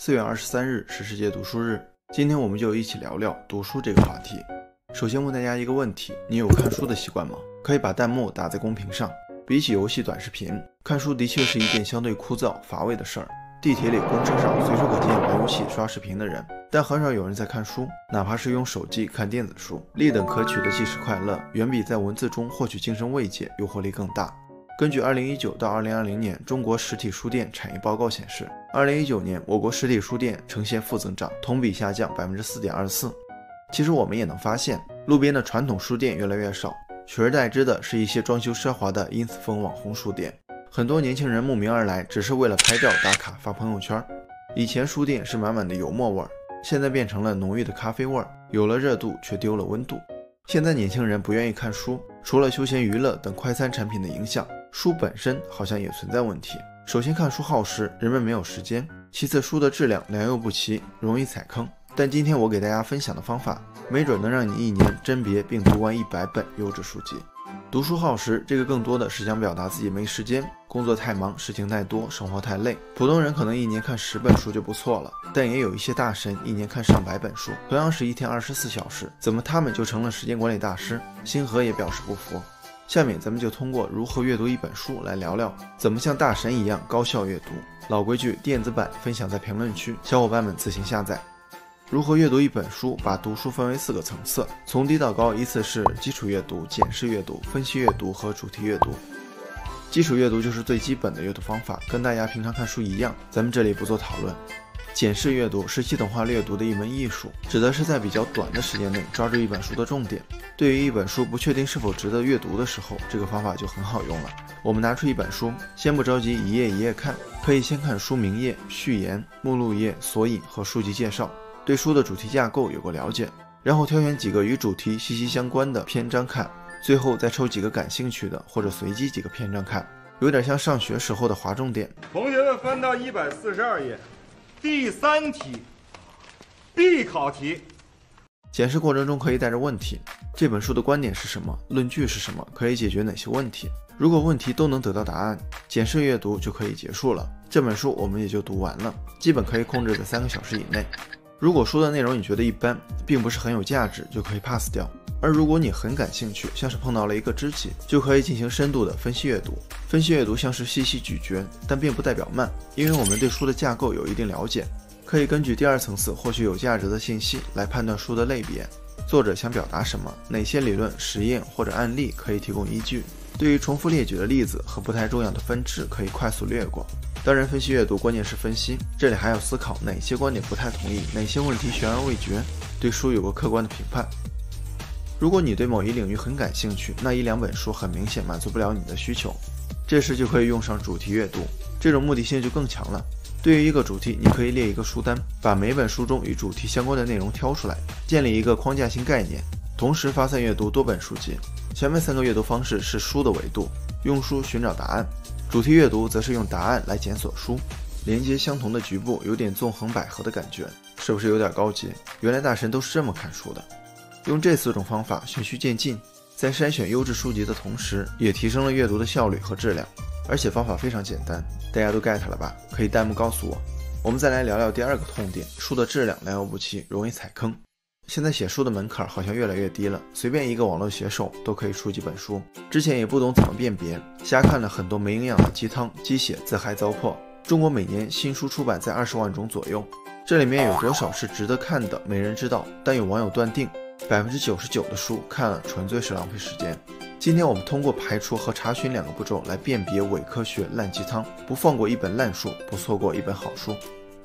4月23日是世界读书日，今天我们就一起聊聊读书这个话题。首先问大家一个问题，你有看书的习惯吗？可以把弹幕打在公屏上。比起游戏短视频，看书的确是一件相对枯燥乏味的事儿。地铁里、公车上随处可见玩游戏、刷视频的人，但很少有人在看书，哪怕是用手机看电子书，立等可取的即时快乐，远比在文字中获取精神慰藉诱惑力更大。根据2019到2020年中国实体书店产业报告显示，2019年我国实体书店呈现负增长，同比下降 4.24%。其实我们也能发现，路边的传统书店越来越少，取而代之的是一些装修奢华的因此风网红书店。很多年轻人慕名而来，只是为了拍照打卡发朋友圈。以前书店是满满的油墨味儿，现在变成了浓郁的咖啡味儿，有了热度却丢了温度。现在年轻人不愿意看书，除了休闲娱乐等快餐产品的影响，书本身好像也存在问题。首先看书耗时，人们没有时间；其次书的质量良莠不齐，容易踩坑。但今天我给大家分享的方法，没准能让你一年甄别并读完100本优质书籍。读书耗时，这个更多的是想表达自己没时间，工作太忙，事情太多，生活太累。普通人可能一年看10本书就不错了，但也有一些大神一年看上百本书，同样是一天24小时，怎么他们就成了时间管理大师？星河也表示不服。下面咱们就通过如何阅读一本书来聊聊怎么像大神一样高效阅读。老规矩，电子版分享在评论区，小伙伴们自行下载。如何阅读一本书？把读书分为4个层次，从低到高依次是基础阅读、检视阅读、分析阅读和主题阅读。基础阅读就是最基本的阅读方法，跟大家平常看书一样，咱们这里不做讨论。检视阅读是系统化阅读的一门艺术，指的是在比较短的时间内抓住一本书的重点。对于一本书不确定是否值得阅读的时候，这个方法就很好用了。我们拿出一本书，先不着急一页一页看，可以先看书名页、序言、目录页、索引和书籍介绍，对书的主题架构有个了解，然后挑选几个与主题息息相关的篇章看，最后再抽几个感兴趣的或者随机几个篇章看，有点像上学时候的划重点。同学们翻到142页，第3题，必考题。检视过程中可以带着问题，这本书的观点是什么，论据是什么，可以解决哪些问题。如果问题都能得到答案，检视阅读就可以结束了，这本书我们也就读完了，基本可以控制在3个小时以内。如果书的内容你觉得一般，并不是很有价值，就可以 pass 掉。而如果你很感兴趣，像是碰到了一个知己，就可以进行深度的分析阅读。分析阅读像是细细咀嚼，但并不代表慢，因为我们对书的架构有一定了解，可以根据第2层次获取有价值的信息来判断书的类别，作者想表达什么，哪些理论、实验或者案例可以提供依据。对于重复列举的例子和不太重要的分支可以快速略过。当然分析阅读关键是分析，这里还要思考哪些观点不太同意，哪些问题悬而未决，对书有个客观的评判。如果你对某一领域很感兴趣，那1-2本书很明显满足不了你的需求，这时就可以用上主题阅读，这种目的性就更强了。对于一个主题，你可以列一个书单，把每本书中与主题相关的内容挑出来，建立一个框架性概念，同时发散阅读多本书籍。前面3个阅读方式是书的维度，用书寻找答案；主题阅读则是用答案来检索书，连接相同的局部，有点纵横捭阖的感觉，是不是有点高级？原来大神都是这么看书的。用这4种方法循序渐进，在筛选优质书籍的同时，也提升了阅读的效率和质量。而且方法非常简单，大家都 get 了吧？可以弹幕告诉我。我们再来聊聊第2个痛点，书的质量良莠不齐，容易踩坑。现在写书的门槛好像越来越低了，随便一个网络写手都可以出几本书。之前也不懂怎么辨别，瞎看了很多没营养的鸡汤，鸡血自嗨糟粕。中国每年新书出版在20万种左右，这里面有多少是值得看的，没人知道。但有网友断定，99%的书看了纯粹是浪费时间。今天我们通过排除和查询2个步骤来辨别伪科学、烂鸡汤，不放过一本烂书，不错过一本好书。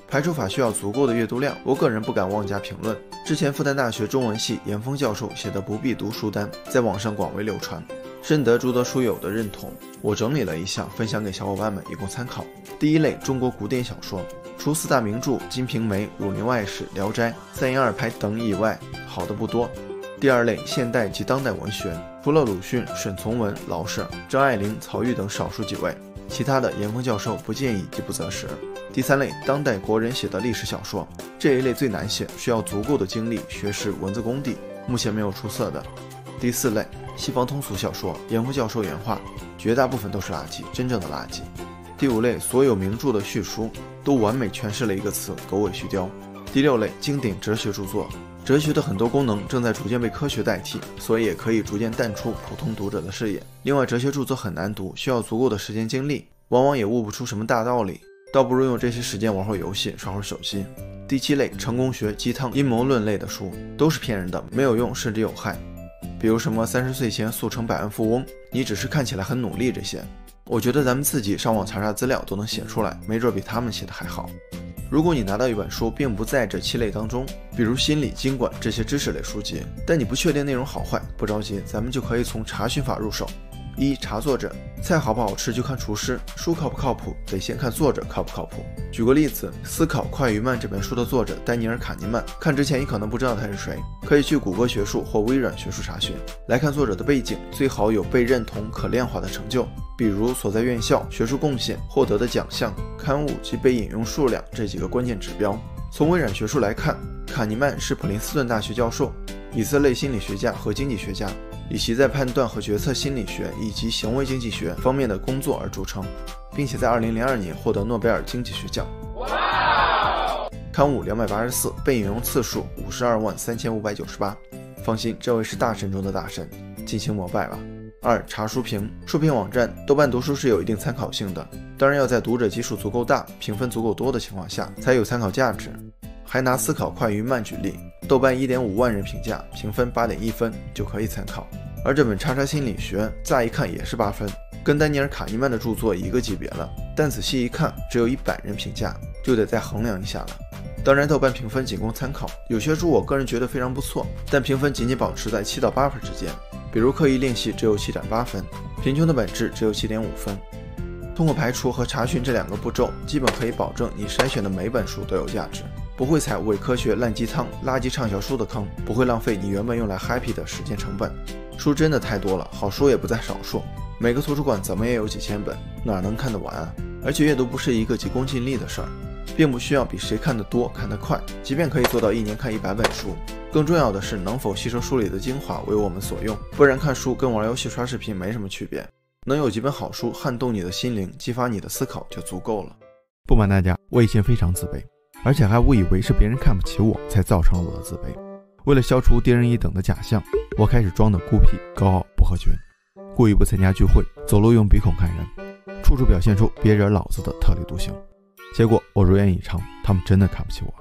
排除法需要足够的阅读量，我个人不敢妄加评论。之前复旦大学中文系严峰教授写的不必读书单在网上广为流传，深得诸多书友的认同。我整理了一下，分享给小伙伴们以供参考。第一类，中国古典小说，除4大名著《金瓶梅》《儒林外史》《聊斋》《312拍》等以外，好的不多。第2类，现代及当代文学，除了鲁迅、沈从文、老舍、张爱玲、曹禺等少数几位，其他的严峰教授不建议及不择时。第3类，当代国人写的历史小说，这一类最难写，需要足够的精力、学识、文字功底，目前没有出色的。第4类，西方通俗小说，严峰教授原话，绝大部分都是垃圾，真正的垃圾。第5类，所有名著的叙书都完美诠释了一个词“狗尾续貂”。第6类，经典哲学著作。哲学的很多功能正在逐渐被科学代替，所以也可以逐渐淡出普通读者的视野。另外，哲学著作很难读，需要足够的时间精力，往往也悟不出什么大道理，倒不如用这些时间玩会游戏，刷会手机。第7类，成功学、鸡汤、阴谋论类的书，都是骗人的，没有用，甚至有害。比如什么30岁前速成百万富翁，你只是看起来很努力这些，我觉得咱们自己上网查查资料都能写出来，没准比他们写的还好。如果你拿到一本书并不在这7类当中，比如心理、经管这些知识类书籍，但你不确定内容好坏，不着急，咱们就可以从查询法入手。1. 查作者，菜好不好吃就看厨师，书靠不靠谱得先看作者靠不靠谱。举个例子，《思考快与慢》这本书的作者丹尼尔·卡尼曼，看之前你可能不知道他是谁，可以去谷歌学术或微软学术查询。来看作者的背景，最好有被认同、可量化的成就，比如所在院校、学术贡献、获得的奖项、刊物及被引用数量这几个关键指标。从微软学术来看，卡尼曼是普林斯顿大学教授，以色列心理学家和经济学家，以其在判断和决策心理学以及行为经济学方面的工作而著称，并且在2002年获得诺贝尔经济学奖。刊物284，被引用次数523598。放心，这位是大神中的大神，尽情膜拜吧。2. 查书评，书评网站豆瓣读书是有一定参考性的，当然要在读者基数足够大、评分足够多的情况下才有参考价值。还拿思考快与慢举例，豆瓣1.5万人评价，评分8.1分就可以参考。而这本叉叉心理学乍一看也是8分，跟丹尼尔·卡尼曼的著作一个级别了，但仔细一看只有100人评价，就得再衡量一下了。当然豆瓣评分仅供参考，有些书我个人觉得非常不错，但评分仅仅保持在7到8分之间，比如刻意练习只有7.8分，贫穷的本质只有7.5分。通过排除和查询这2个步骤，基本可以保证你筛选的每本书都有价值，不会踩伪科学、烂鸡汤、垃圾畅销书的坑，不会浪费你原本用来 happy 的时间成本。书真的太多了，好书也不在少数，每个图书馆怎么也有几千本，哪能看得完啊？而且阅读不是一个急功近利的事儿，并不需要比谁看得多看得快，即便可以做到1年看100本书，更重要的是能否吸收书里的精华为我们所用，不然看书跟玩游戏刷视频没什么区别。能有几本好书撼动你的心灵，激发你的思考就足够了。不瞒大家，我以前非常自卑，而且还误以为是别人看不起我才造成了我的自卑。为了消除低人一等的假象，我开始装的孤僻、高傲、不合群，故意不参加聚会，走路用鼻孔看人，处处表现出别惹老子的特立独行。结果我如愿以偿，他们真的看不起我。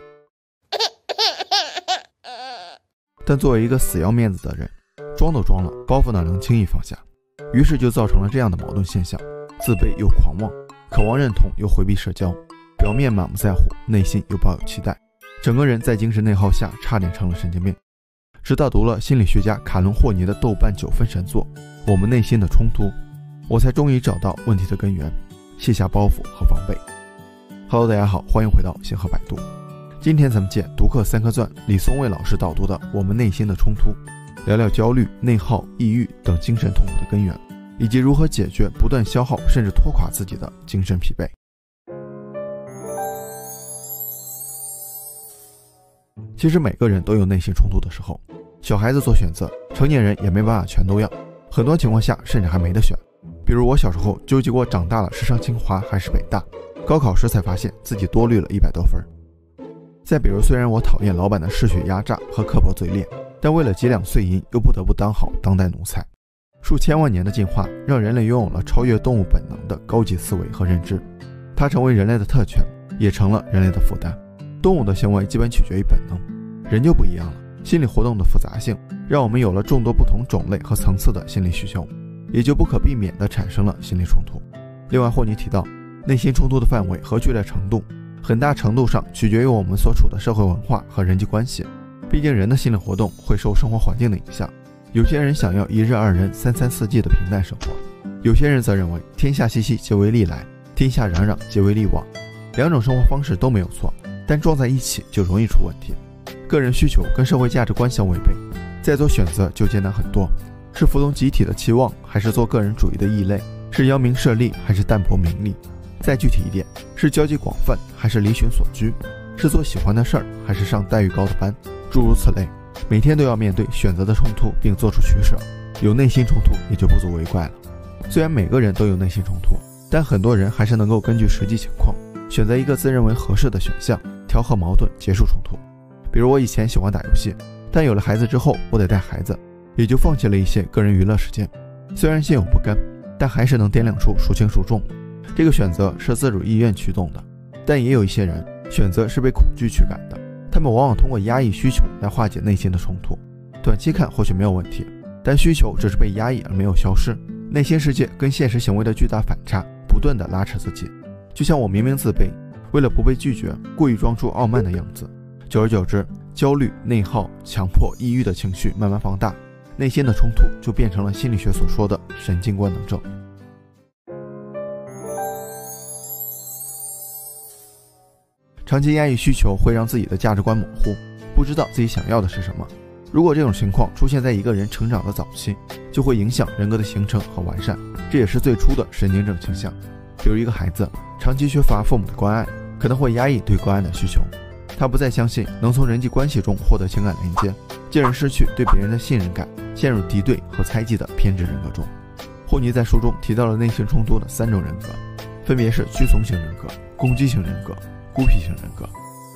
但作为一个死要面子的人，装都装了，包袱哪能轻易放下？于是就造成了这样的矛盾现象：自卑又狂妄，渴望认同又回避社交，表面满不在乎，内心又抱有期待，整个人在精神内耗下差点成了神经病。直到读了心理学家卡伦霍尼的豆瓣9分神作《我们内心的冲突》，我才终于找到问题的根源，卸下包袱和防备。Hello， 大家好，欢迎回到星河百度。今天咱们见读客3颗钻李松蔚老师导读的《我们内心的冲突》，聊聊焦虑、内耗、抑郁等精神痛苦的根源，以及如何解决不断消耗甚至拖垮自己的精神疲惫。其实每个人都有内心冲突的时候，小孩子做选择，成年人也没办法全都要，很多情况下甚至还没得选。比如我小时候纠结过长大了是上清华还是北大，高考时才发现自己多虑了100多分。再比如，虽然我讨厌老板的嗜血压榨和刻薄嘴脸，但为了几两碎银又不得不当好当代奴才。数千万年的进化让人类拥有了超越动物本能的高级思维和认知，它成为人类的特权，也成了人类的负担。动物的行为基本取决于本能，人就不一样了，心理活动的复杂性让我们有了众多不同种类和层次的心理需求，也就不可避免地产生了心理冲突。另外，霍尼提到，内心冲突的范围和剧烈程度很大程度上取决于我们所处的社会文化和人际关系，毕竟人的心理活动会受生活环境的影响。有些人想要1日2人3餐4季的平淡生活，有些人则认为天下熙熙皆为利来，天下攘攘皆为利往。两种生活方式都没有错，但撞在一起就容易出问题。个人需求跟社会价值观相违背，再做选择就艰难很多，是服从集体的期望，还是做个人主义的异类？是扬名设利，还是淡泊名利？再具体一点，是交际广泛，还是离群索居？是做喜欢的事儿，还是上待遇高的班？诸如此类，每天都要面对选择的冲突并做出取舍，有内心冲突也就不足为怪了。虽然每个人都有内心冲突，但很多人还是能够根据实际情况选择一个自认为合适的选项，调和矛盾，结束冲突。比如我以前喜欢打游戏，但有了孩子之后我得带孩子，也就放弃了一些个人娱乐时间。虽然心有不甘，但还是能掂量出孰轻孰重。这个选择是自主意愿驱动的，但也有一些人选择是被恐惧驱赶的，他们往往通过压抑需求来化解内心的冲突。短期看或许没有问题，但需求只是被压抑而没有消失，内心世界跟现实行为的巨大反差不断地拉扯自己。就像我明明自卑，为了不被拒绝故意装出傲慢的样子，久而久之，焦虑、内耗、强迫、抑郁的情绪慢慢放大，内心的冲突就变成了心理学所说的神经官能症。长期压抑需求会让自己的价值观模糊，不知道自己想要的是什么。如果这种情况出现在一个人成长的早期，就会影响人格的形成和完善，这也是最初的神经症倾向。比如一个孩子长期缺乏父母的关爱，可能会压抑对关爱的需求，他不再相信能从人际关系中获得情感连接，进而失去对别人的信任感，陷入敌对和猜忌的偏执人格中。霍尼在书中提到了内心冲突的3种人格，分别是屈从型人格、攻击型人格、孤僻型人格。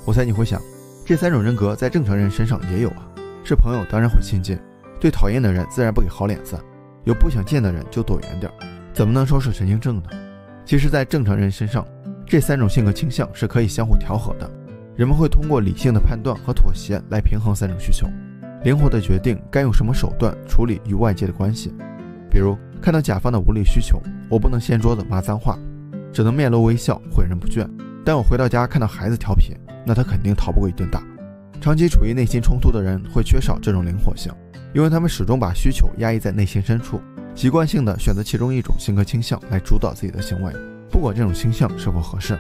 我猜你会想，这3种人格在正常人身上也有啊，是朋友当然会亲近，对讨厌的人自然不给好脸色，有不想见的人就躲远点，怎么能说是神经症呢？其实在正常人身上，这3种性格倾向是可以相互调和的，人们会通过理性的判断和妥协来平衡3种需求，灵活地决定该用什么手段处理与外界的关系。比如看到甲方的无理需求，我不能掀桌子骂脏话，只能面露微笑，诲人不倦，但我回到家看到孩子调皮，那他肯定逃不过一顿打。长期处于内心冲突的人会缺少这种灵活性，因为他们始终把需求压抑在内心深处，习惯性的选择其中一种性格倾向来主导自己的行为，不管这种倾向是否合适。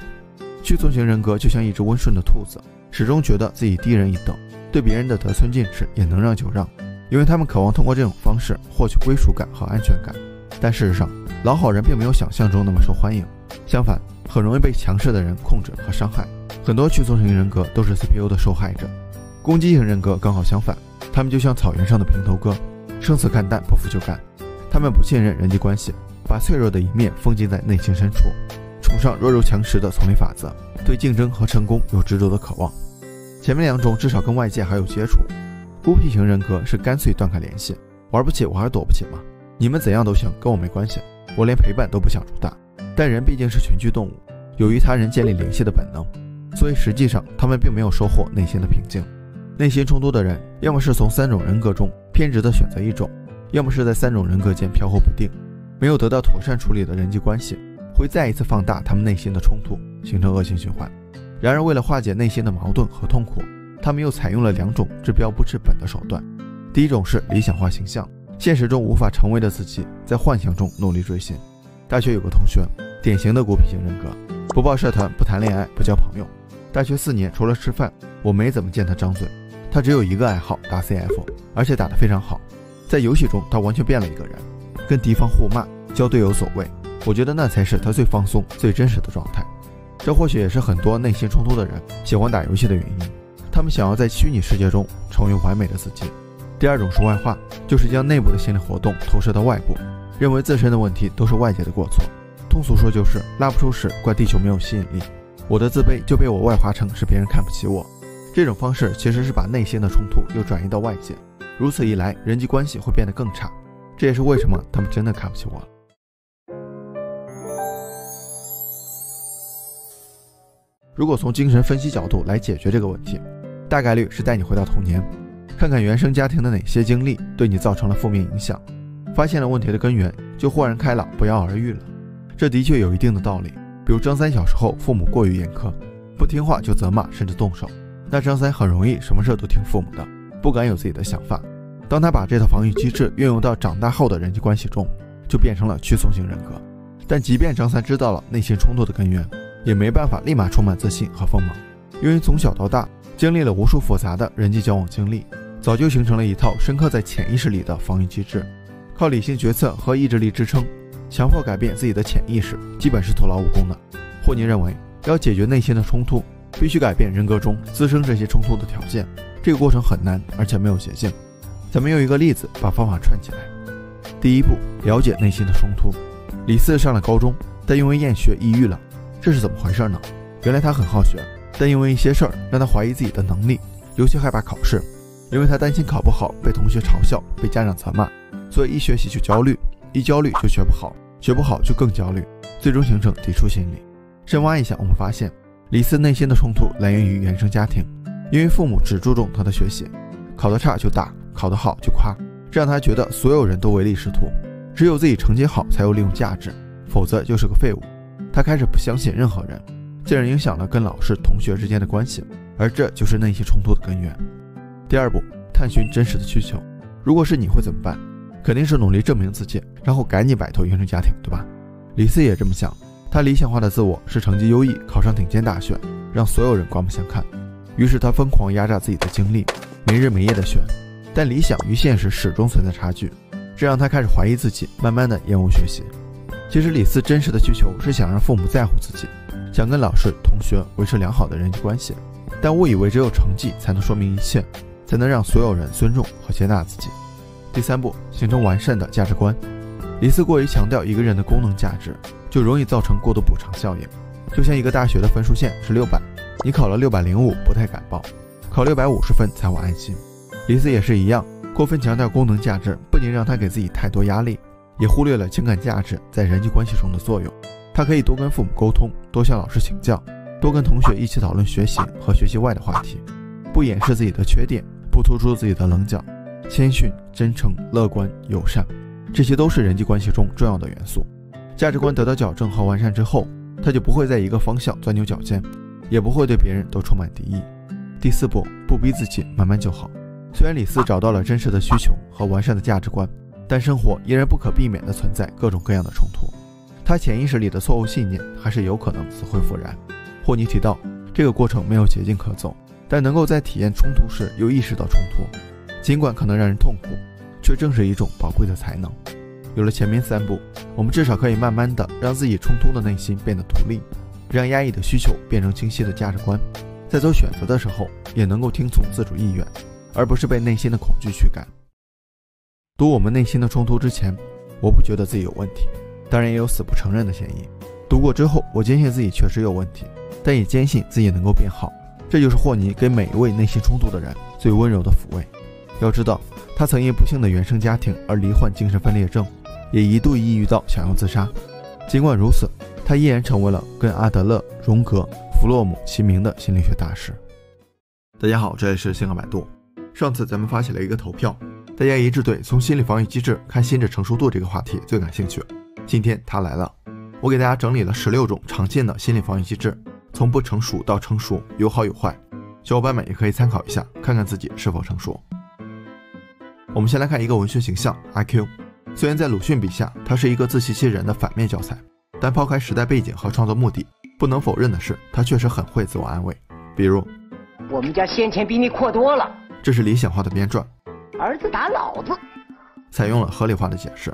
屈从型人格就像一只温顺的兔子，始终觉得自己低人一等，对别人的得寸进尺也能让就让，因为他们渴望通过这种方式获取归属感和安全感。但事实上，老好人并没有想象中那么受欢迎，相反，很容易被强势的人控制和伤害。很多屈从型人格都是 CPU 的受害者。攻击型人格刚好相反，他们就像草原上的平头哥，生死看淡，不服就干。他们不信任人际关系，把脆弱的一面封禁在内心深处，崇尚弱肉强食的丛林法则，对竞争和成功有执着的渴望。前面2种至少跟外界还有接触。孤僻型人格是干脆断开联系，玩不起我还躲不起吗？你们怎样都行，跟我没关系，我连陪伴都不想主打。但人毕竟是群居动物，有与他人建立联系的本能，所以实际上他们并没有收获内心的平静。内心冲突的人，要么是从3种人格中偏执地选择一种，要么是在3种人格间飘忽不定。没有得到妥善处理的人际关系，会再一次放大他们内心的冲突，形成恶性循环。然而为了化解内心的矛盾和痛苦，他们又采用了2种治标不治本的手段。第一种是理想化形象，现实中无法成为的自己，在幻想中努力追寻。大学有个同学，典型的孤僻型人格，不报社团，不谈恋爱，不交朋友。大学4年除了吃饭，我没怎么见他张嘴。他只有一个爱好，打 CF， 而且打得非常好。在游戏中他完全变了一个人，跟敌方互骂，交队友所谓，我觉得那才是他最放松最真实的状态。这或许也是很多内心冲突的人喜欢打游戏的原因，他们想要在虚拟世界中成为完美的自己。第2种是外化，就是将内部的心理活动投射到外部，认为自身的问题都是外界的过错。通俗说就是拉不出屎怪地球没有吸引力，我的自卑就被我外化成是别人看不起我。这种方式其实是把内心的冲突又转移到外界，如此一来人际关系会变得更差，这也是为什么他们真的看不起我了。如果从精神分析角度来解决这个问题，大概率是带你回到童年，看看原生家庭的哪些经历对你造成了负面影响，发现了问题的根源，就豁然开朗，不药而愈了。这的确有一定的道理，比如张三小时候父母过于严苛，不听话就责骂甚至动手，那张三很容易什么事都听父母的，不敢有自己的想法。当他把这套防御机制运用到长大后的人际关系中，就变成了屈从型人格。但即便张三知道了内心冲突的根源，也没办法立马充满自信和锋芒，因为从小到大经历了无数复杂的人际交往经历，早就形成了一套深刻在潜意识里的防御机制，靠理性决策和意志力支撑，强迫改变自己的潜意识基本是徒劳无功的。霍尼认为，要解决内心的冲突，必须改变人格中滋生这些冲突的条件，这个过程很难，而且没有捷径。咱们用一个例子把方法串起来。第一步，了解内心的冲突。李四上了高中，但因为厌学抑郁了。这是怎么回事呢？原来他很好学，但因为一些事儿让他怀疑自己的能力，尤其害怕考试，因为他担心考不好被同学嘲笑，被家长责骂，所以一学习就焦虑，一焦虑就学不好，学不好就更焦虑，最终形成抵触心理。深挖一下，我们发现李斯内心的冲突来源于原生家庭，因为父母只注重他的学习，考得差就打，考得好就夸，这让他觉得所有人都唯利是图，只有自己成绩好才有利用价值，否则就是个废物。他开始不相信任何人，进而影响了跟老师同学之间的关系，而这就是内心冲突的根源。第二步，探寻真实的需求。如果是你会怎么办？肯定是努力证明自己，然后赶紧摆脱原生家庭，对吧？李斯也这么想，他理想化的自我是成绩优异，考上顶尖大学，让所有人刮目相看。于是他疯狂压榨自己的精力，没日没夜的学，但理想与现实始终存在差距，这让他开始怀疑自己，慢慢的厌恶学习。其实李斯真实的需求是想让父母在乎自己，想跟老师同学维持良好的人际关系，但误以为只有成绩才能说明一切，才能让所有人尊重和接纳自己。第三步，形成完善的价值观。李斯过于强调一个人的功能价值，就容易造成过度补偿效应。就像一个大学的分数线是600，你考了605不太敢报，考650分才会安心。李斯也是一样，过分强调功能价值，不仅让他给自己太多压力，也忽略了情感价值在人际关系中的作用。他可以多跟父母沟通，多向老师请教，多跟同学一起讨论学习和学习外的话题，不掩饰自己的缺点，不突出自己的棱角，谦逊、真诚、乐观、友善，这些都是人际关系中重要的元素。价值观得到矫正和完善之后，他就不会在一个方向钻牛角尖，也不会对别人都充满敌意。第四步，不逼自己，慢慢就好。虽然李斯找到了真实的需求和完善的价值观，但生活依然不可避免地存在各种各样的冲突，他潜意识里的错误信念还是有可能死灰复燃。霍尼提到，这个过程没有捷径可走，但能够在体验冲突时又意识到冲突，尽管可能让人痛苦，却正是一种宝贵的才能。有了前面3步，我们至少可以慢慢地让自己冲突的内心变得独立，让压抑的需求变成清晰的价值观，在做选择的时候也能够听从自主意愿，而不是被内心的恐惧驱赶。读我们内心的冲突之前，我不觉得自己有问题，当然也有死不承认的嫌疑。读过之后，我坚信自己确实有问题，但也坚信自己能够变好。这就是霍尼给每一位内心冲突的人最温柔的抚慰。要知道，他曾因不幸的原生家庭而罹患精神分裂症，也一度抑郁到想要自杀。尽管如此，他依然成为了跟阿德勒、荣格、弗洛姆齐名的心理学大师。大家好，这里是星河百度。上次咱们发起了一个投票，大家一致对从心理防御机制看心智成熟度这个话题最感兴趣。今天它来了，我给大家整理了16种常见的心理防御机制，从不成熟到成熟，有好有坏，小伙伴们也可以参考一下，看看自己是否成熟。我们先来看一个文学形象阿 Q。 虽然在鲁迅笔下他是一个自欺欺人的反面教材，但抛开时代背景和创作目的，不能否认的是他确实很会自我安慰。比如，我们家先前比你阔多了，这是理想化的编撰，儿子打老子，采用了合理化的解释，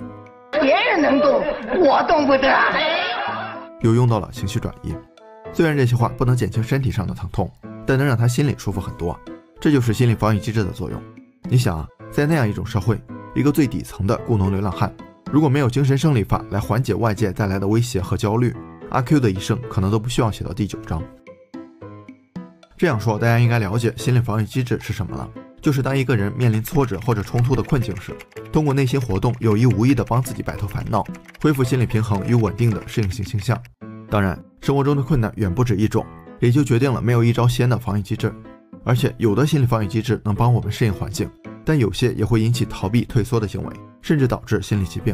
别人能动我动不得，又用到了情绪转移。虽然这些话不能减轻身体上的疼痛，但能让他心里舒服很多，这就是心理防御机制的作用。你想啊，在那样一种社会，一个最底层的雇农流浪汉，如果没有精神胜利法来缓解外界带来的威胁和焦虑，阿 Q 的一生可能都不需要写到第9章。这样说，大家应该了解心理防御机制是什么了，就是当一个人面临挫折或者冲突的困境时，通过内心活动有意无意地帮自己摆脱烦恼，恢复心理平衡与稳定的适应性倾向。当然，生活中的困难远不止一种，也就决定了没有一招鲜的防御机制。而且有的心理防御机制能帮我们适应环境，但有些也会引起逃避退缩的行为，甚至导致心理疾病。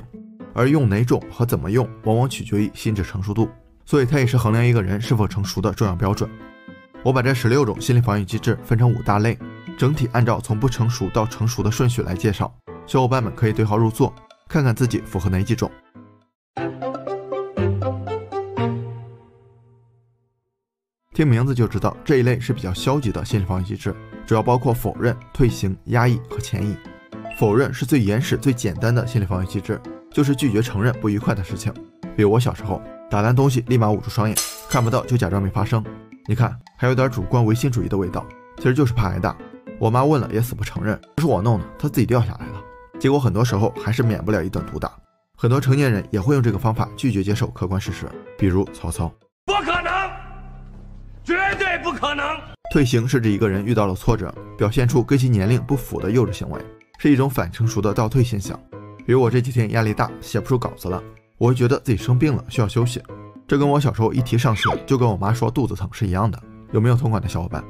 而用哪种和怎么用，往往取决于心智成熟度，所以它也是衡量一个人是否成熟的重要标准。我把这16种心理防御机制分成5大类，整体按照从不成熟到成熟的顺序来介绍，小伙伴们可以对号入座，看看自己符合哪几种。听名字就知道，这一类是比较消极的心理防御机制，主要包括否认、退行、压抑和潜移。否认是最原始最简单的心理防御机制，就是拒绝承认不愉快的事情。比如我小时候打烂东西立马捂住双眼，看不到就假装没发生，你看还有点主观唯心主义的味道，其实就是怕挨打。我妈问了也死不承认，不是我弄的，她自己掉下来了。结果很多时候还是免不了一顿毒打。很多成年人也会用这个方法拒绝接受客观事实，比如曹操。不可能，绝对不可能。退行是指一个人遇到了挫折，表现出跟其年龄不符的幼稚行为，是一种反成熟的倒退现象。比如我这几天压力大，写不出稿子了，我会觉得自己生病了，需要休息。这跟我小时候一提上学就跟我妈说肚子疼是一样的。有没有同感的小伙伴？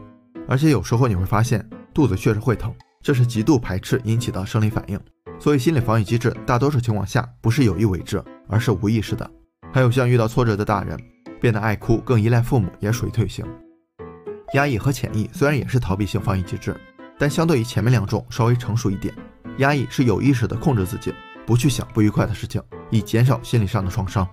而且有时候你会发现肚子确实会疼，这是极度排斥引起的生理反应。所以心理防御机制大多数情况下不是有意为之，而是无意识的。还有像遇到挫折的大人，变得爱哭，更依赖父母，也属于退行。压抑和潜意虽然也是逃避性防御机制，但相对于前面两种稍微成熟一点。压抑是有意识的控制自己，不去想不愉快的事情，以减少心理上的创伤。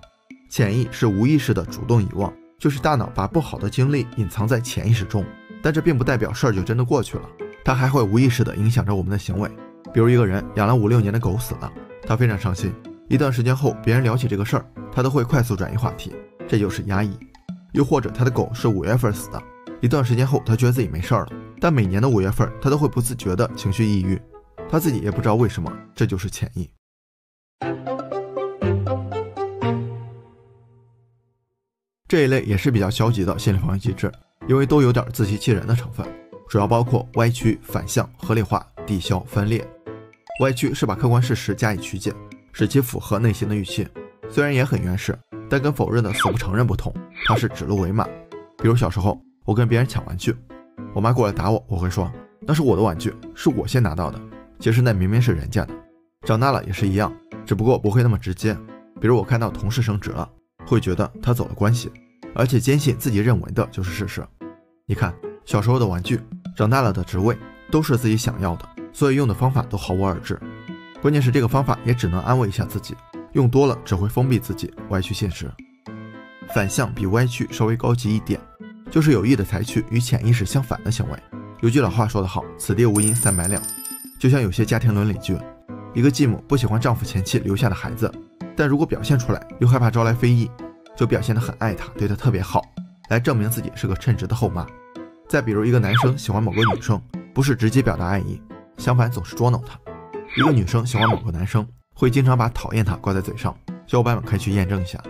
潜意是无意识的主动遗忘，就是大脑把不好的经历隐藏在潜意识中，但这并不代表事儿就真的过去了，它还会无意识的影响着我们的行为。比如一个人养了5、6年的狗死了，他非常伤心，一段时间后别人聊起这个事儿，他都会快速转移话题，这就是压抑。又或者他的狗是5月份死的，一段时间后他觉得自己没事了，但每年的5月份他都会不自觉的情绪抑郁，他自己也不知道为什么，这就是潜意。这一类也是比较消极的心理防御机制，因为都有点自欺欺人的成分，主要包括歪曲、反向、合理化、抵消、分裂。歪曲是把客观事实加以曲解，使其符合内心的预期，虽然也很原始，但跟否认的死不承认不同，它是指鹿为马。比如小时候我跟别人抢玩具，我妈过来打我，我会说那是我的玩具，是我先拿到的，其实那明明是人家的。长大了也是一样，只不过不会那么直接。比如我看到同事升职了，会觉得他走了关系，而且坚信自己认为的就是事实。你看，小时候的玩具，长大了的职位，都是自己想要的，所以用的方法都毫无二致。关键是这个方法也只能安慰一下自己，用多了只会封闭自己，歪曲现实。反向比歪曲稍微高级一点，就是有意的采取与潜意识相反的行为。有句老话说得好，此地无银300两。就像有些家庭伦理剧，一个继母不喜欢丈夫前妻留下的孩子，但如果表现出来又害怕招来非议，就表现得很爱他，对他特别好，来证明自己是个称职的后妈。再比如一个男生喜欢某个女生，不是直接表达爱意，相反总是捉弄她。一个女生喜欢某个男生，会经常把讨厌他挂在嘴上，小伙伴们可以去验证一下。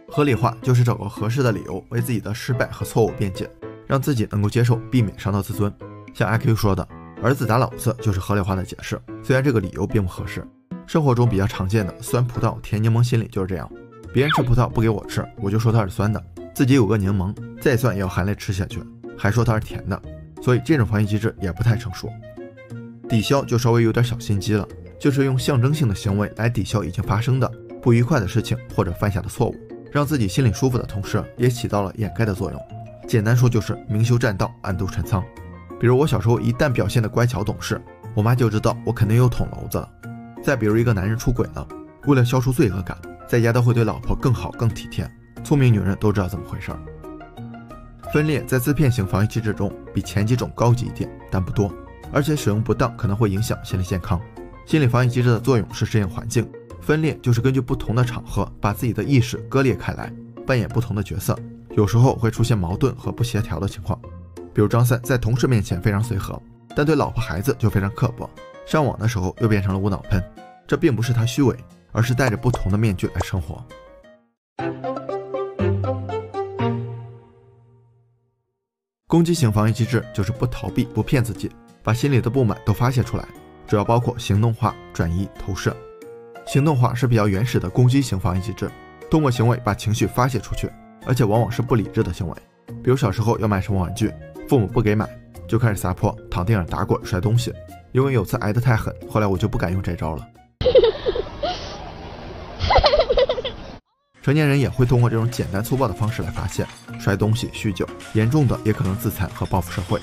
合理化就是找个合适的理由为自己的失败和错误辩解，让自己能够接受，避免伤到自尊。像 IQ 说的，儿子打老子就是合理化的解释，虽然这个理由并不合适。生活中比较常见的酸葡萄甜柠檬心理就是这样，别人吃葡萄不给我吃，我就说它是酸的，自己有个柠檬再酸也要含泪吃下去，还说它是甜的，所以这种防御机制也不太成熟。抵消就稍微有点小心机了，就是用象征性的行为来抵消已经发生的不愉快的事情或者犯下的错误，让自己心里舒服的同时也起到了掩盖的作用。简单说就是明修栈道，暗度陈仓。比如我小时候一旦表现得乖巧懂事，我妈就知道我肯定又捅娄子了。再比如一个男人出轨了，为了消除罪恶感，在家都会对老婆更好更体贴，聪明女人都知道怎么回事。分裂在自骗型防御机制中比前几种高级一点，但不多，而且使用不当可能会影响心理健康。心理防御机制的作用是适应环境，分裂就是根据不同的场合把自己的意识割裂开来，扮演不同的角色，有时候会出现矛盾和不协调的情况。比如张三在同事面前非常随和，但对老婆孩子就非常刻薄，上网的时候又变成了无脑喷，这并不是他虚伪，而是戴着不同的面具来生活。攻击型防御机制就是不逃避不骗自己，把心里的不满都发泄出来，主要包括行动化、转移、投射。行动化是比较原始的攻击型防御机制，通过行为把情绪发泄出去，而且往往是不理智的行为。比如小时候要买什么玩具，父母不给买，就开始撒泼，躺地上打滚摔东西。因为有次挨得太狠，后来我就不敢用这招了。成年人也会通过这种简单粗暴的方式来发泄，摔东西、酗酒，严重的也可能自残和报复社会。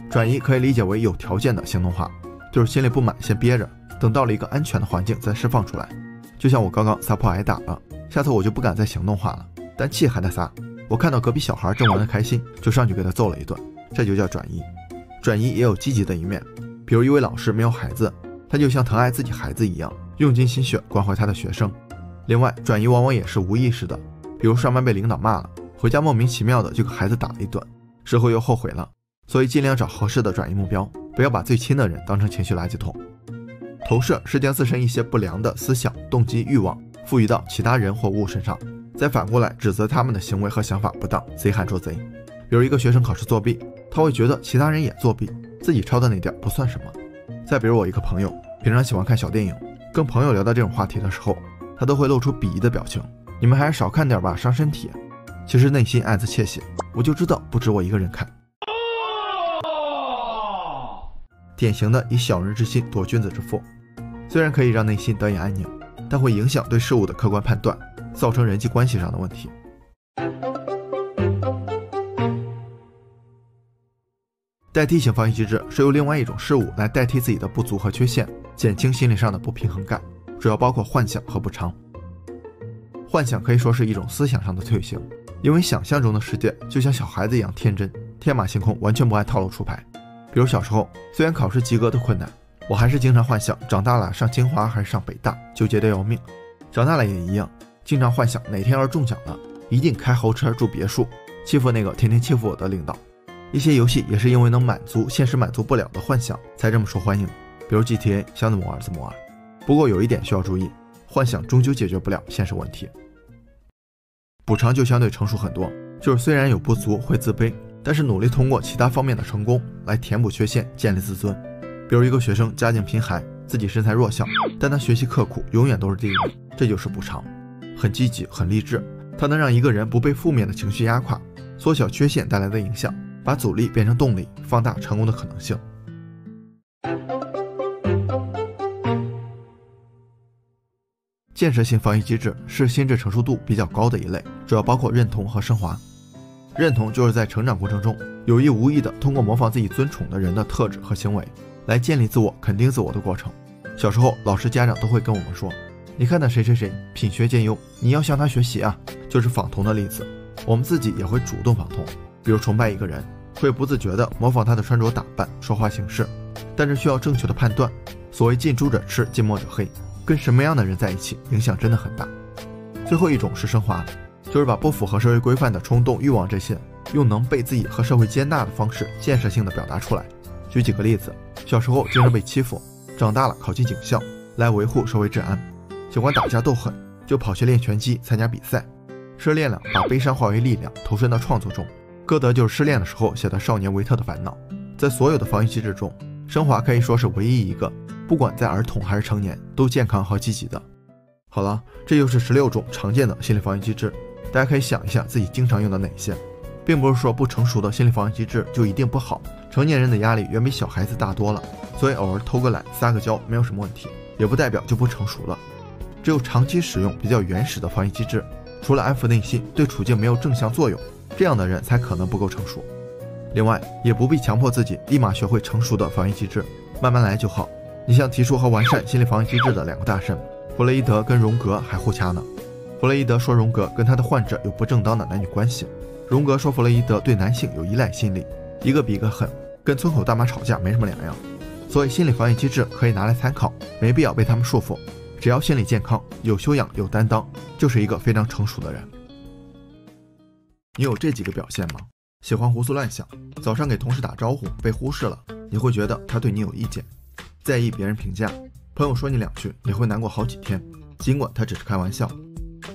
转移可以理解为有条件的行动化，就是心里不满先憋着，等到了一个安全的环境再释放出来。就像我刚刚撒泼挨打了，下次我就不敢再行动化了，但气还在撒。我看到隔壁小孩正玩得开心，就上去给他揍了一顿，这就叫转移。转移也有积极的一面，比如一位老师没有孩子，他就像疼爱自己孩子一样，用尽心血关怀他的学生。另外，转移往往也是无意识的，比如上班被领导骂了，回家莫名其妙的就给孩子打了一顿，事后又后悔了。所以尽量找合适的转移目标，不要把最亲的人当成情绪垃圾桶。投射是将自身一些不良的思想、动机、欲望赋予到其他人或物身上，再反过来指责他们的行为和想法不当，贼喊捉贼。比如一个学生考试作弊，他会觉得其他人也作弊，自己抄的那点不算什么。再比如我一个朋友，平常喜欢看小电影，跟朋友聊到这种话题的时候，他都会露出鄙夷的表情，你们还是少看点吧，伤身体。其实内心暗自窃喜，我就知道不止我一个人看。典型的以小人之心夺君子之腹，虽然可以让内心得以安宁，但会影响对事物的客观判断，造成人际关系上的问题。代替性防御机制是由另外一种事物来代替自己的不足和缺陷，减轻心理上的不平衡感，主要包括幻想和补偿。幻想可以说是一种思想上的退行，因为想象中的世界就像小孩子一样天真，天马行空，完全不按套路出牌。比如小时候，虽然考试及格的困难，我还是经常幻想长大了上清华还是上北大，纠结的要命。长大了也一样，经常幻想哪天要是中奖了，一定开豪车住别墅，欺负那个天天欺负我的领导。一些游戏也是因为能满足现实满足不了的幻想才这么受欢迎，比如 GTA 想怎么玩怎么玩。不过有一点需要注意，幻想终究解决不了现实问题。补偿就相对成熟很多，就是虽然有不足会自卑，但是努力通过其他方面的成功来填补缺陷，建立自尊。比如一个学生家境贫寒，自己身材弱小，但他学习刻苦，永远都是第一名，这就是补偿。很积极，很励志，它能让一个人不被负面的情绪压垮，缩小缺陷带来的影响，把阻力变成动力，放大成功的可能性。建设性防御机制是心智成熟度比较高的一类，主要包括认同和升华。认同就是在成长过程中有意无意的通过模仿自己尊崇的人的特质和行为来建立自我、肯定自我的过程。小时候老师家长都会跟我们说，你看那谁谁谁品学兼优，你要向他学习啊，就是仿同的例子。我们自己也会主动仿同，比如崇拜一个人，会不自觉地模仿他的穿着打扮、说话形式，但是需要正确的判断。所谓近朱者赤，近墨者黑，跟什么样的人在一起影响真的很大。最后一种是升华，就是把不符合社会规范的冲动、欲望这些，用能被自己和社会接纳的方式建设性的表达出来。举几个例子，小时候经常被欺负，长大了考进警校来维护社会治安，喜欢打架斗狠，就跑去练拳击参加比赛。失恋了，把悲伤化为力量，投身到创作中。歌德就是失恋的时候写的《少年维特的烦恼》。在所有的防御机制中，升华可以说是唯一一个不管在儿童还是成年都健康和积极的。好了，这就是16种常见的心理防御机制，大家可以想一下自己经常用的哪些。并不是说不成熟的心理防御机制就一定不好，成年人的压力远比小孩子大多了，所以偶尔偷个懒撒个娇没有什么问题，也不代表就不成熟了。只有长期使用比较原始的防御机制，除了安抚内心，对处境没有正向作用，这样的人才可能不够成熟。另外也不必强迫自己立马学会成熟的防御机制，慢慢来就好。你像提出和完善心理防御机制的两个大神，弗洛伊德跟荣格还互掐呢。弗洛伊德说荣格跟他的患者有不正当的男女关系，荣格说弗洛伊德对男性有依赖心理，一个比一个狠，跟村口大妈吵架没什么两样。所以心理防御机制可以拿来参考，没必要被他们束缚，只要心理健康、有修养、有担当，就是一个非常成熟的人。你有这几个表现吗？喜欢胡思乱想，早上给同事打招呼被忽视了，你会觉得他对你有意见；在意别人评价，朋友说你两句你会难过好几天，尽管他只是开玩笑；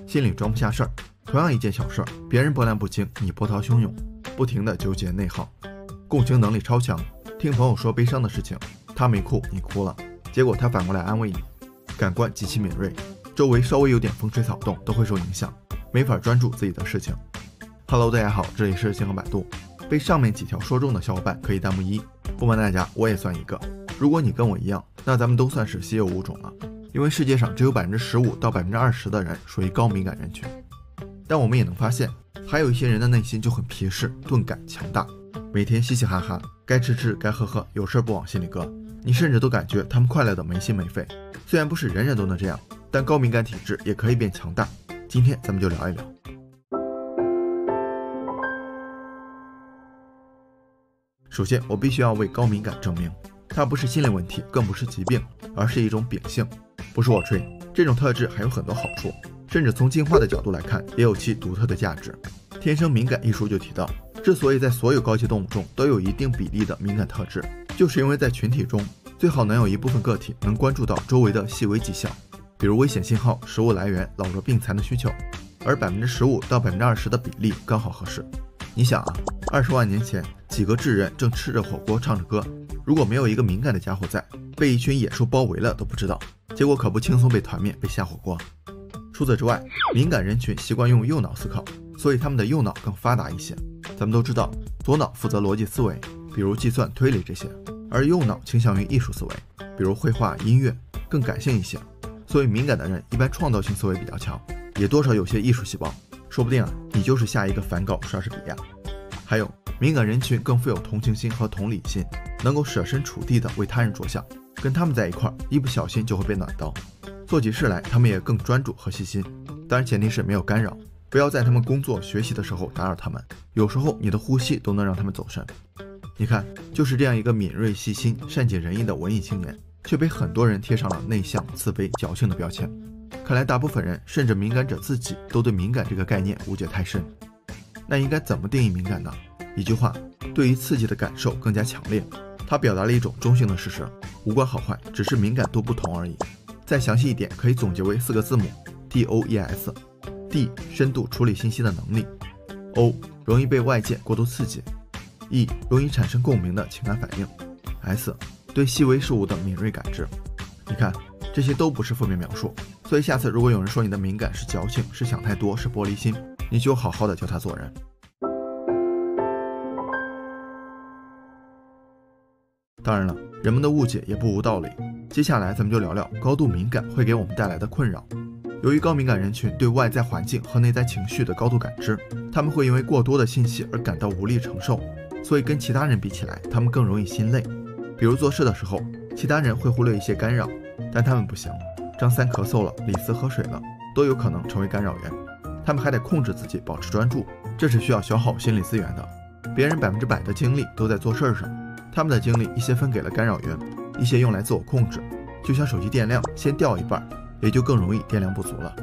心里装不下事儿，同样一件小事，别人波澜不惊，你波涛汹涌，不停地纠结内耗；共情能力超强，听朋友说悲伤的事情，他没哭你哭了，结果他反过来安慰你；感官极其敏锐，周围稍微有点风吹草动都会受影响，没法专注自己的事情。Hello， 大家好，这里是星河百度。被上面几条说中的小伙伴可以弹幕1，不瞒大家，我也算一个。如果你跟我一样，那咱们都算是稀有物种了，因为世界上只有15%到20%的人属于高敏感人群。但我们也能发现，还有一些人的内心就很皮实、钝感强大，每天嘻嘻哈哈，该吃吃该喝喝，有事不往心里搁，你甚至都感觉他们快乐的没心没肺。虽然不是人人都能这样，但高敏感体质也可以变强大。今天咱们就聊一聊。首先，我必须要为高敏感证明，它不是心理问题，更不是疾病，而是一种秉性。不是我吹，这种特质还有很多好处，甚至从进化的角度来看，也有其独特的价值。天生敏感一书就提到，之所以在所有高级动物中都有一定比例的敏感特质，就是因为在群体中，最好能有一部分个体能关注到周围的细微迹象，比如危险信号、食物来源、老弱病残的需求，而15%到20%的比例刚好合适。你想啊，20万年前几个智人正吃着火锅唱着歌，如果没有一个敏感的家伙在，被一群野兽包围了都不知道，结果可不轻松被团灭被下火锅。除此之外，敏感人群习惯用右脑思考，所以他们的右脑更发达一些。咱们都知道，左脑负责逻辑思维，比如计算推理这些，而右脑倾向于艺术思维，比如绘画音乐，更感性一些。所以敏感的人一般创造性思维比较强，也多少有些艺术细胞，说不定你就是下一个梵高、莎士比亚。还有，敏感人群更富有同情心和同理心，能够设身处地的为他人着想，跟他们在一块一不小心就会被暖到。做起事来他们也更专注和细心，当然前提是没有干扰，不要在他们工作学习的时候打扰他们，有时候你的呼吸都能让他们走神。你看，就是这样一个敏锐细心、善解人意的文艺青年，却被很多人贴上了内向、自卑、矫情的标签。看来大部分人甚至敏感者自己都对敏感这个概念误解太深。那应该怎么定义敏感呢？一句话，对于刺激的感受更加强烈，它表达了一种中性的事实，无关好坏，只是敏感度不同而已。再详细一点，可以总结为4个字母 DOES。D 深度处理信息的能力， O 容易被外界过度刺激， E 容易产生共鸣的情感反应， S 对细微事物的敏锐感知。你看，这些都不是负面描述，所以下次如果有人说你的敏感是矫情、是想太多、是玻璃心，你就好好的教他做人。当然了，人们的误解也不无道理。接下来咱们就聊聊高度敏感会给我们带来的困扰。由于高敏感人群对外在环境和内在情绪的高度感知，他们会因为过多的信息而感到无力承受，所以跟其他人比起来，他们更容易心累。比如做事的时候，其他人会忽略一些干扰，但他们不行。张三咳嗽了，李四喝水了，都有可能成为干扰源。他们还得控制自己，保持专注，这是需要消耗心理资源的。别人100%的精力都在做事上，他们的精力一些分给了干扰源，一些用来自我控制。就像手机电量先掉一半，也就更容易电量不足了。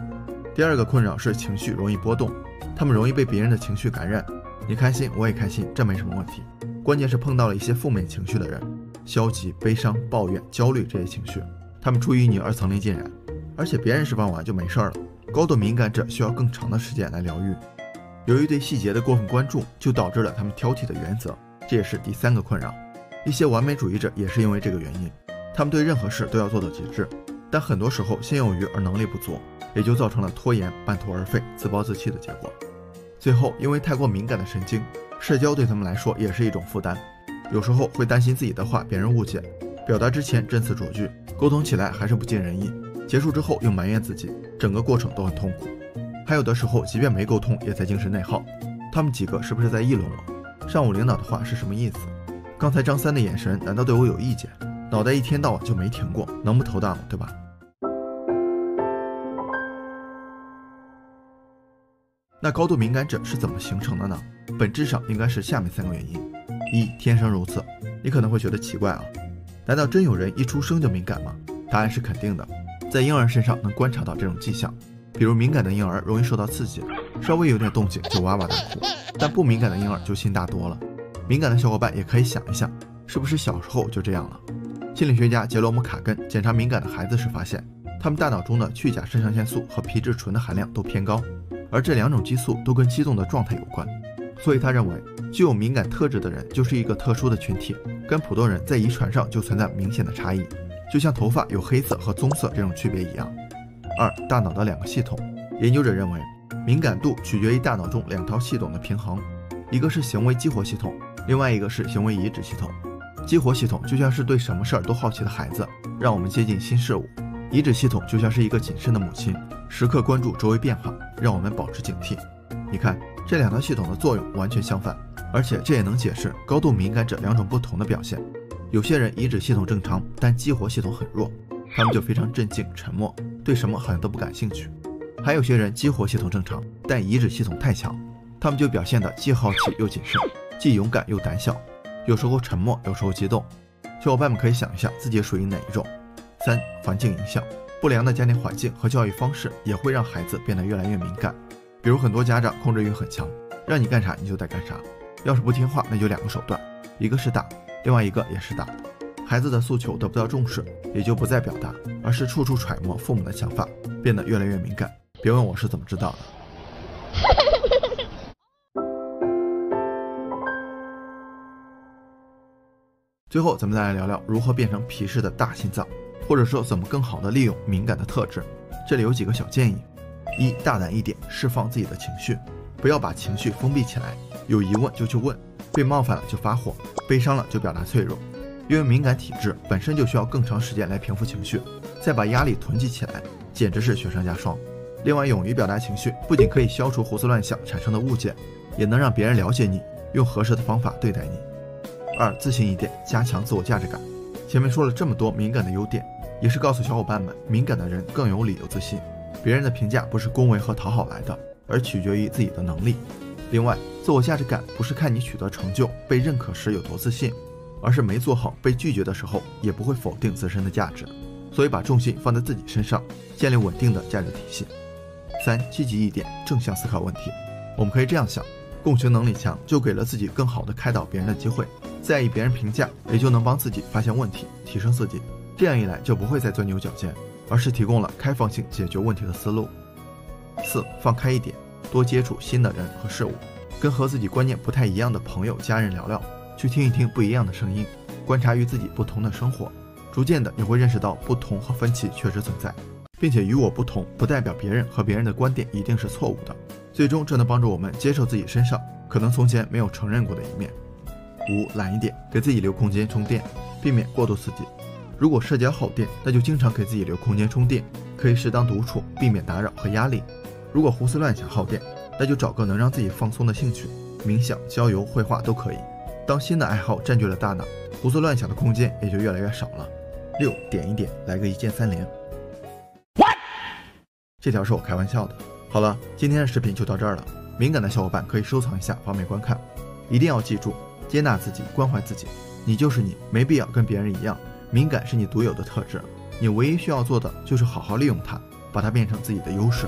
第二个困扰是情绪容易波动，他们容易被别人的情绪感染。你开心我也开心，这没什么问题。关键是碰到了一些负面情绪的人，消极、悲伤、抱怨、焦虑这些情绪，他们出于你而层林尽染，而且别人释放完就没事了。高度敏感者需要更长的时间来疗愈。由于对细节的过分关注，就导致了他们挑剔的原则，这也是第3个困扰。一些完美主义者也是因为这个原因，他们对任何事都要做到极致，但很多时候心有余而能力不足，也就造成了拖延、半途而废、自暴自弃的结果。最后，因为太过敏感的神经，社交对他们来说也是一种负担，有时候会担心自己的话别人误解，表达之前斟词酌句，沟通起来还是不尽人意，结束之后又埋怨自己，整个过程都很痛苦。还有的时候即便没沟通也在精神内耗，他们几个是不是在议论我？上午领导的话是什么意思？刚才张三的眼神难道对我有意见？脑袋一天到晚就没停过，能不头大吗？对吧？那高度敏感者是怎么形成的呢？本质上应该是下面3个原因。1. 天生如此。你可能会觉得奇怪啊，难道真有人一出生就敏感吗？答案是肯定的，在婴儿身上能观察到这种迹象，比如敏感的婴儿容易受到刺激，稍微有点动静就哇哇大哭，但不敏感的婴儿就心大多了。敏感的小伙伴也可以想一想，是不是小时候就这样了？心理学家杰罗姆·卡根检查敏感的孩子时发现，他们大脑中的去甲肾上腺素和皮质醇的含量都偏高，而这2种激素都跟激动的状态有关。所以他认为，具有敏感特质的人就是一个特殊的群体，跟普通人在遗传上就存在明显的差异，就像头发有黑色和棕色这种区别一样。2. 大脑的2个系统。研究者认为，敏感度取决于大脑中2套系统的平衡，一个是行为激活系统，另外一个是行为抑制系统。激活系统就像是对什么事儿都好奇的孩子，让我们接近新事物；抑制系统就像是一个谨慎的母亲，时刻关注周围变化，让我们保持警惕。你看，这2套系统的作用完全相反，而且这也能解释高度敏感者2种不同的表现。有些人抑制系统正常，但激活系统很弱，他们就非常镇静沉默，对什么好像都不感兴趣。还有些人激活系统正常，但抑制系统太强，他们就表现得既好奇又谨慎，既勇敢又胆小，有时候沉默，有时候激动。小伙伴们可以想一下自己属于哪一种。3. 环境影响。不良的家庭环境和教育方式也会让孩子变得越来越敏感。比如很多家长控制欲很强，让你干啥你就得干啥，要是不听话那就2个手段，一个是打，另外一个也是打。孩子的诉求得不到重视，也就不再表达，而是处处揣摩父母的想法，变得越来越敏感。别问我是怎么知道的。最后咱们再来聊聊如何变成皮实的大心脏，或者说怎么更好的利用敏感的特质。这里有几个小建议：一、大胆一点，释放自己的情绪，不要把情绪封闭起来，有疑问就去问，被冒犯了就发火，悲伤了就表达脆弱。因为敏感体质本身就需要更长时间来平复情绪，再把压力囤积起来，简直是雪上加霜。另外，勇于表达情绪不仅可以消除胡思乱想产生的误解，也能让别人了解你，用合适的方法对待你。二、自信一点，加强自我价值感。前面说了这么多敏感的优点，也是告诉小伙伴们，敏感的人更有理由自信。别人的评价不是恭维和讨好来的，而取决于自己的能力。另外，自我价值感不是看你取得成就被认可时有多自信，而是没做好被拒绝的时候也不会否定自身的价值。所以把重心放在自己身上，建立稳定的价值体系。三、积极一点，正向思考问题。我们可以这样想，共情能力强就给了自己更好的开导别人的机会，在意别人评价也就能帮自己发现问题，提升自己。这样一来就不会再钻牛角尖，而是提供了开放性解决问题的思路。四、放开一点，多接触新的人和事物，跟和自己观念不太一样的朋友家人聊聊，去听一听不一样的声音，观察与自己不同的生活，逐渐的也会认识到不同和分歧确实存在，并且与我不同不代表别人和别人的观点一定是错误的，最终这能帮助我们接受自己身上可能从前没有承认过的一面。五、懒一点，给自己留空间充电，避免过度刺激。如果社交耗电，那就经常给自己留空间充电，可以适当独处，避免打扰和压力。如果胡思乱想耗电，那就找个能让自己放松的兴趣，冥想、郊游、绘画都可以。当新的爱好占据了大脑，胡思乱想的空间也就越来越少了。六、点一点，来个一键三连。这条是我开玩笑的。好了，今天的视频就到这儿了。敏感的小伙伴可以收藏一下，方便观看。一定要记住，接纳自己，关怀自己。你就是你，没必要跟别人一样。敏感是你独有的特质，你唯一需要做的就是好好利用它，把它变成自己的优势。